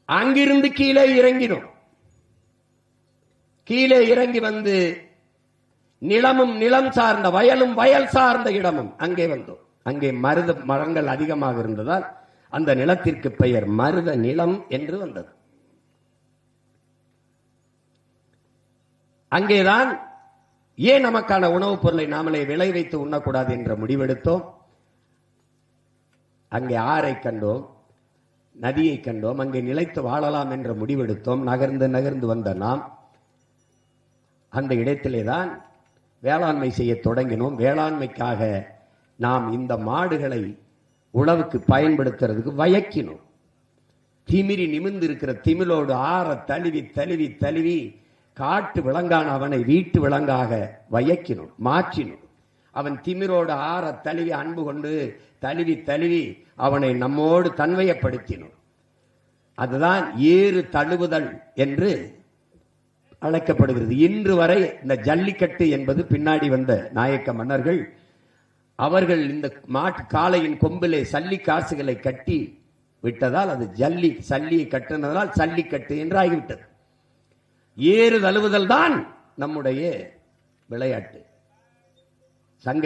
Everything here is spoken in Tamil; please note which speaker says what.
Speaker 1: அங்கிருந்து கீழே இறங்கினோம். கீழே இறங்கி வந்து நிலமும் நிலம் சார்ந்த, வயலும் வயல் சார்ந்த இடமும் அங்கே வந்தோம். அங்கே மருத மரங்கள் அதிகமாக இருந்ததால் அந்த நிலத்திற்கு பெயர் மருத நிலம் என்று வந்தது. அங்கேதான் ஏன் நமக்கான உணவுப் பொருளை நாமளே விளை வைத்து உண்ணக்கூடாது என்ற முடிவெடுத்தோம். அங்கே ஆறை கண்டோம், நதியை கண்டோம், அங்கே நிலைத்து வாழலாம் என்ற முடிவெடுத்தோம். நகர்ந்து நகர்ந்து வந்த நாம் அந்த இடத்திலே தான் வேளாண்மை செய்ய தொடங்கினோம். வேளாண்மைக்காக நாம் இந்த மாடுகளை உழவுக்கு பயன்படுத்துறதுக்கு வயக்கினோம். திமிரி நிமிர்ந்து இருக்கிற திமிலோடு ஆற தழுவி தழுவி தழுவி காட்டு விலங்கான அவனை வீட்டு விலங்காக வயக்கினோம், மாற்றினோம். அவன் திமிரோடு ஆற தழுவி அன்பு கொண்டு தழுவி தழுவி அவனை நம்மோடு தன்மையப்படுத்தினோம். அதுதான் ஏறு தழுவுதல் என்று அழைக்கப்படுகிறது. இன்று வரை இந்த ஜல்லிக்கட்டு என்பது பின்னாடி வந்த நாயக்க மன்னர்கள் அவர்கள் இந்த மாட்டு காளையின் கொம்பிலே சல்லி காசுகளை கட்டி விட்டதால் அது ஜல்லி, சல்லியை கட்டினதால் சல்லிக்கட்டு என்று ஆகிவிட்டது. ஏறு தழுவுதல் தான் நம்முடைய விளையாட்டு.